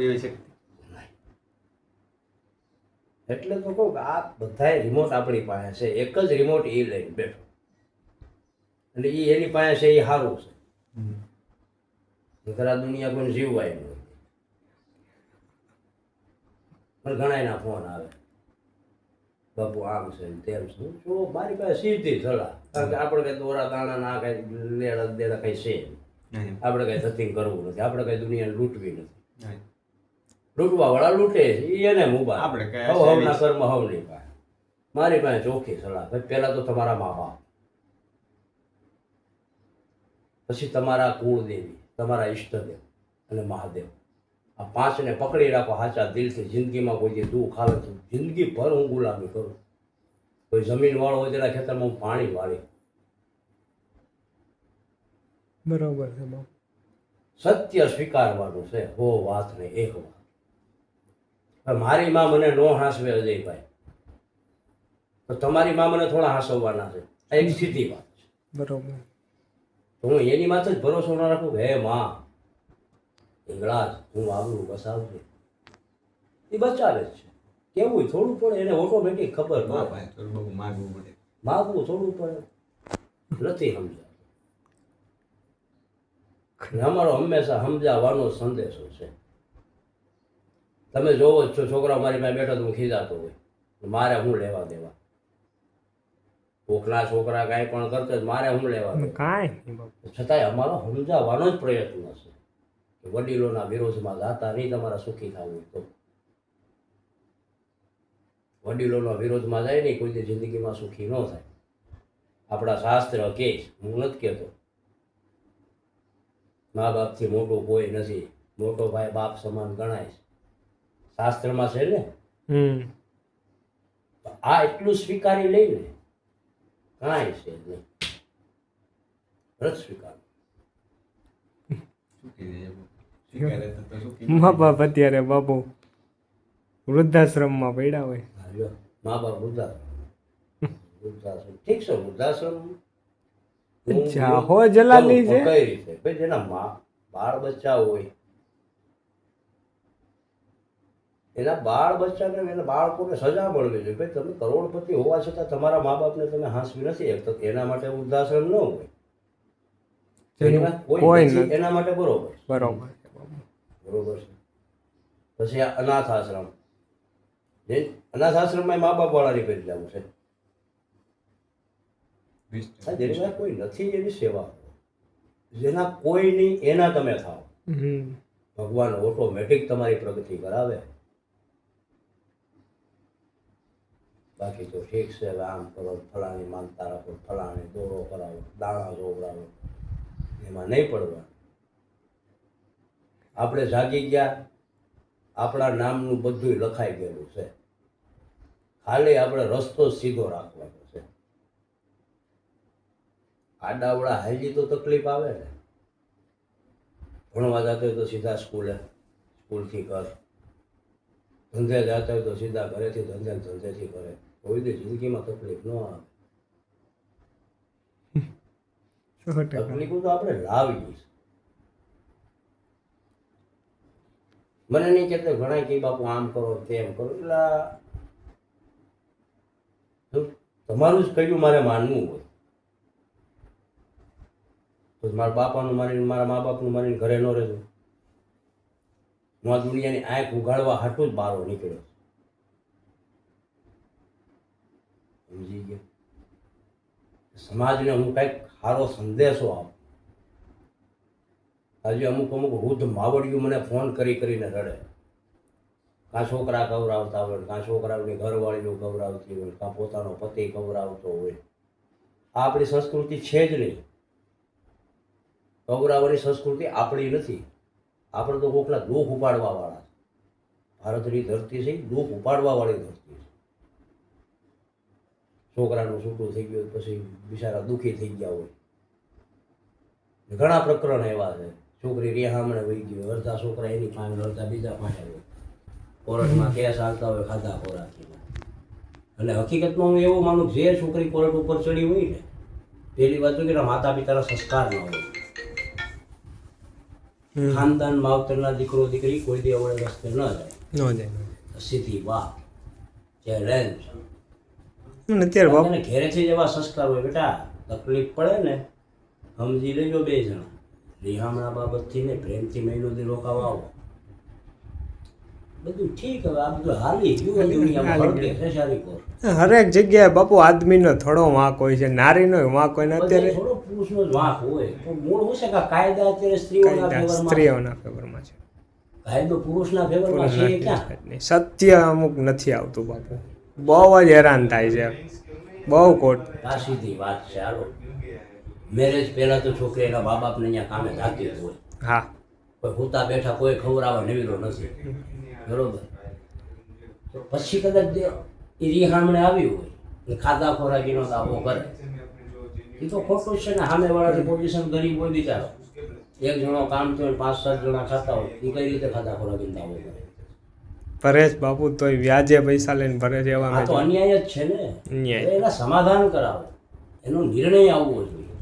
એવી શક્તિ એટલે તો કહું કે આ બધાય રિમોટ આપણી પાસે છે. એક જ રિમોટ એ લઈને બેઠો એટલે એ એની પાસે છે એ સારું છે. નકર આ દુનિયા કોઈને જીવવાય નહીં. પણ ઘણા એના ફોન આવે, બાપુ આમ છે ને તેમ છે. જો મારી પાસે સીધી સલાહ, કારણ કે આપણે કઈ દોરા દાણા ના કઈ લેણા દેણા કઈ છે નહીં. આપણે કઈ ધતિંગ કરવું નથી, આપણે કઈ દુનિયાને લૂંટવી નથી. લૂંટવા વાળા લૂંટે છે એને મુબા, આપણે હવના કર્મ હવની પાસે. મારી પાસે ચોખ્ખી સલાહ, ભાઈ પહેલા તો તમારા મા બાપ, પછી તમારા કુળદેવી, તમારા ઈષ્ટદેવ અને મહાદેવ. આ પાંચને પકડી રાખો સાચા દિલથી. જિંદગીમાં કોઈ જે દુઃખ આવે તો જિંદગી ભર હું ગુલામી કરું. કોઈ જમીન વાળો હોય તેના ખેતરમાં હું પાણી વાળી. બરોબર છે બાપુ. સત્ય સ્વીકારવાનું છે, હો વાત ને એક વાત. મારી માં મને નો હાંસવે અજયભાઈ, તો તમારી માં મને થોડા હાંસવવાના છે. આ એક સીધી વાત છે. બરોબર. તો હું એની માથે જ ભરોસો ન રાખું. હે માં ઈંગળા હું આવડું બસાવજે, એ બચાવે જ છે. કેવું થોડું પડે એને, ઓટોમેટિક ખબર પડે. માગવું પડે, માગવું થોડું પડે, નથી સમજાતું. અમારો હંમેશા સમજાવવાનો સંદેશો છે. તમે જોવો જ છો, છોકરા મારી પાસે બેઠો તો હું ખીજાતો હોય, મારે હું લેવા દેવા. કોકના છોકરા કાંઈ પણ કરતો મારે હું લેવા દેવા કાંઈ છતાંય અમારો સમજાવવાનો જ પ્રયત્ન છે કે વડીલોના વિરોધમાં જાતા નહીં. તમારા સુખી થવું તો વડીલોના વિરોધમાં જાય નહીં, કોઈ જિંદગીમાં સુખી ન થાય. આપણા શાસ્ત્ર કહે, હું નથી કહેતો. મા બાપથી મોટું કોઈ નથી, મોટો ભાઈ બાપ સમાન ગણાય છે, શાસ્ત્રમાં છે ને. આ એટલું સ્વીકારી લઈને કાંઈ છે નહીં, રથ સ્વીકાર. મા બાપ અત્યારે બાપુ વૃદ્ધાશ્રમમાં પડ્યા હોય. મા બાપ વૃદ્ધાશ્રમ ઠીક છે, વૃદ્ધાશ્રમ હો જલાલી છે. કઈ રીતે ભાઈ જેના બાળ બચ્ચા હોય, એના બાળ બચ્ચાને એના બાળકોને સજા મળવી જોઈએ. ભાઈ તમે કરોડપતિ હોવા છતાં તમારા મા બાપને તમે હાંસવી નથી શકતા, એના માટે વૃદ્ધાશ્રમ ન હોય. કોઈ નથી એના માટે બરોબર બરોબર બરોબર છે. પછી આ અનાથ આશ્રમ, અનાથ આશ્રમમાં મા બાપ વાળાની કરી જવું છે. જેની પાસે કોઈ નથી એની સેવા, જેના કોઈ નહીં એના તમે થાવ. ભગવાન ઓટોમેટિક તમારી પ્રગતિ કરાવે. બાકી તો ઠીક છે, આમ કરો, ફલાણી માનતા રાખો, ફલાણી દોરો કરાવો, દાણા જોવડાવો, એમાં નહીં પડવા. આપણે જાગી ગયા, આપણા નામનું બધું લખાઈ ગયેલું છે, ખાલી આપણે રસ્તો સીધો રાખવાનો છે. આડાવડા હાજી તો તકલીફ આવે ને. ભણવા જતા હોય તો સીધા સ્કૂલે, સ્કૂલથી ઘર, ધંધે જતા હોય તો સીધા ઘરેથી ધંધેથી ઘરે. કોઈ દી જિંદગીમાં તકલીફ ન આવે. તકલીફો તો આપણે લાવીએ. મને નહીં કહેતો ઘણા કે બાપુ આમ કરો તેમ કરો, એટલે તમારું જ કહ્યું મારે માનવું હોય તો મારા બાપાનું માનીને, મારા મા બાપનું માનીને ઘરે ન રહેતું. હું આ દુનિયાની આંખ ઉગાડવા હાટું જ બહાર નીકળ્યો. સમજી ગયો? સમાજને હું કંઈક સારો સંદેશો આપું. હજી અમુક વૃદ્ધ માવડિયું મને ફોન કરીને રડે. કાં છોકરા ખવડાવતા હોય, કાં છોકરાઓની ઘરવાળીઓ ખવડાવતી હોય, કાં પોતાનો પતિ ખવડાવતો હોય. આ આપણી સંસ્કૃતિ છે જ નહીં. ખવડાવવાની સંસ્કૃતિ આપણી નથી. આપણે તો કોકના દુઃખ ઉપાડવા વાળા. ભારતની ધરતી છે, દુઃખ ઉપાડવા વાળી ધરતી છે. છોકરાનું છૂટું થઈ ગયું પછી બિચારા દુઃખી થઈ ગયા હોય. ઘણા પ્રકરણ એવા છે. છોકરી રેહામણે વહી ગઈ, અડધા છોકરા એની પાસે, અડધા બીજા પાસે હોય. કોર્ટમાં કેસ હાલતા હોય ખાધા ખોરાકીમાં. અને હકીકતમાં હું એવું માનું જે છોકરી કોર્ટ ઉપર ચડી હોય ને, પહેલી વાત તો કે માતા પિતાના સંસ્કાર ન હોય. ખાનદાન માવતરના દીકરો દીકરી કોઈ દી અવળે રસ્તે ન જાય. નો જાય સીધી વાત ચેલેન્જ. અને અત્યારે બાપુ અને ઘેરેથી જ એવા સંસ્કાર હોય બેટા, તકલીફ પડે ને સમજી લેજો બે જણા, રિહામણા બાબતથી ને પ્રેમથી મહિનો દી રોકાવા આવો, બધું ઠીક. હવે આ બધું હાલી ગયું દુનિયામાં, હળગે છે સારી કોર. હરેક જગ્યાએ બાપુ આદમીનો થોડો વાંક હોય છે, નારીનો વાંક હોય ને બધે અત્યારે થોડો પુરુષનો જ વાંક હોય. પણ મૂળ શું છે કે કાયદા અત્યારે સ્ત્રીઓના ફેવરમાં, સ્ત્રીઓના ફેવરમાં છે. કાયદો પુરુષના ફેવરમાં છે એ ક્યાં? સત્ય અમુક નથી આવતું બાપુ, બહુ જ હેરાન થાય છે, બહુ કોટ. આ સીધી વાત છે. હાલો, મેરેજ પહેલા તો છોકરી એના મા બાપને અહીંયા કામે જાતી જ હોય. હા કોઈ હુતા બેઠા કોઈ ખવડાવવા નવીરો નથી, બરોબર. તો પછી કદાચ એ રિહામણે આવી હોય ને ખાધા ખોરાકીનો દાવો કરે, એ તો ખોટું છે ને. સામેવાળાની પોઝિશન ગરીબ હોય બિચારો, એક જણો કામ થયો 5-7 જણા ખાતા હોય, એ કઈ રીતે ખાધા ખોરાકીનો દાવો કરે? પરેશ બાપુ તોય વ્યાજે પૈસા લઈને ભરે છે એવા આ તો અન્યાય જ છે ને. અન્યાય. હવે એના સમાધાન કરાવો, એનો નિર્ણય આવવો જોઈએ.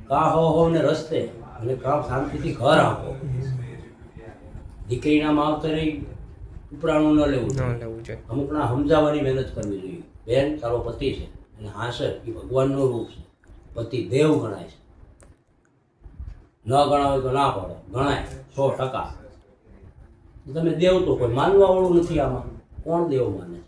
કાં હો ને રસ્તે અને કાં શાંતિથી ઘર આપો. દીકરીના માવતરે ઉપરાણું ન લેવું ન જોઈએ. લેવું જોઈએ. અમુકના સમજાવવાની મહેનત કરવી જોઈએ. બેન, તારો પતિ છે અને હાંસે એ ભગવાનનું રૂપ છે, પતિ દેવ ગણાય છે. ન ગણાવે તો ના પડે, ગણાય 100%. તમે દેવ તો કોઈ માનવા વાળું નથી આમાં. કોણ દેવ માને?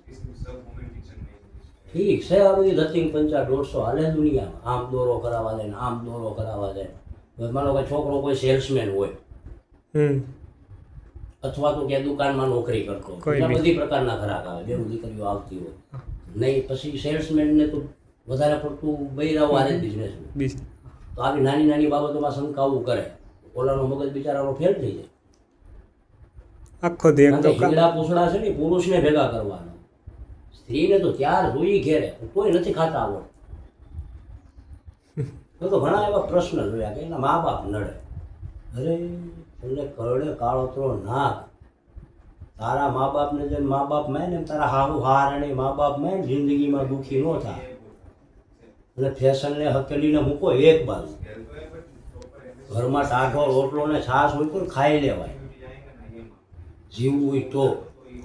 ઠીક છે, આ બધી ધતિંગ પંચા 150 હાલે દુનિયામાં. આમ દોરો કરાવવા જાય ને આમ દોરો કરાવવા જાય. હવે માનો કે છોકરો કોઈ સેલ્સમેન હોય અથવા તો ક્યાં દુકાનમાં નોકરી કરતો હોય, કોઈ એટલે બી. બધી પ્રકારના ગ્રાહક આવે, બેવ દીકરીઓ આવતી હોય. નહીં પછી સેલ્સમેનને તો વધારે પડતું બૈરાઓ હારે જ બિઝનેસ હોય. બીજ તો આવી નાની નાની બાબતોમાં શંકાવું કરે, ઓલાનો મગજ બિચારાનો ફેલ થઈ જાય. આખો દી એક કારણ તો કે હીડા પૂછડા છે ને પુરુષને ભેગા કરવાનો, સ્ત્રીને તો ત્યાર જોઈ ઘેરે કોઈ નથી ખાતા આવડ. તો ઘણા એવા પ્રશ્ન જોયા કે એના મા બાપ નડે. અરે તમને કરડે કાળોતરો નાક. તારા મા બાપને જેમ મા બાપ માય ને તારા હાહુ હારાણી મા બાપ માય ને જિંદગીમાં દુઃખી ન થાય. અને ફેશનને હકેલીને મૂકો એક બાજુ, ઘરમાં ટાઢો રોટલો ને છાશ હોય તો ખાઈ લેવાય. જીવવું હોય તો,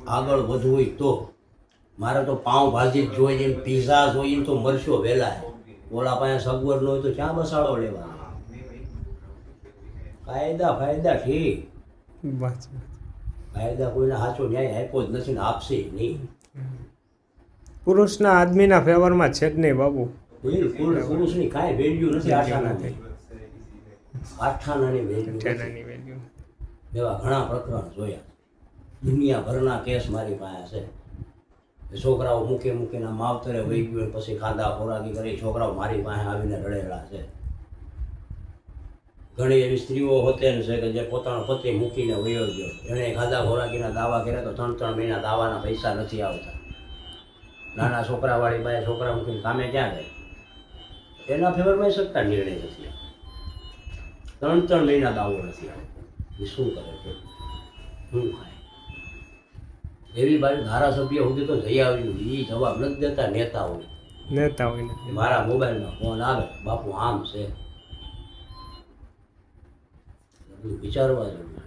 આગળ વધવું હોય તો. મારે તો પાઉંભાજી જ જોઈએ ને પીઝા જોઈએ ને તો મરશો વહેલા. ઓલા પાસે સગવડ ન હોય તો ક્યાં બસાડો લેવાનો? કાયદા ફાયદા ઠીક, બસ કાયદા કોઈને સાચો ન્યાય આપ્યો જ નથી ને આપશે નહીં. પુરુષના આદમીના ફેવરમાં છે જ નહીં બાપુ. બિલકુલ પુરુષની કાંઈ વેલ્યુ નથી. આઠાનાની આઠાનાની વેલ્યુ નથી. તેનાની વેલ્યુ એવા ઘણા પ્રકરણ જોયા, દુનિયાભરના કેસ મારી પાસે છે. છોકરાઓ મૂકીને માવતરે વહી ગયું, પછી ખાધા ખોરાકી કરી છોકરાઓ મારી પાસે આવીને રડેલા છે. ઘણી એવી સ્ત્રીઓ હોતે છે કે જે પોતાનો પતિ મૂકીને વયો ગયો, એણે ખાધા ખોરાકીના દાવા કર્યા તો 3-3 મહિના દાવાના પૈસા નથી આવતા. નાના છોકરાવાળી બાએ છોકરા મૂકીને કામે ક્યાં જાય? એના ફેવરમાં સત્તા નિર્ણય નથી આવતો. 3-3 મહિના દાવો નથી આવતો. એ શું કરે છે? શું ખાય? એવી બાજુ ધારાસભ્ય સુધી તો જઈ આવ્યું, એ જવાબ નથી દેતા. નેતા હોય, નેતા હોય ને મારા મોબાઈલમાં ફોન આવે, બાપુ આમ છે. બધું વિચારવા જોઈએ.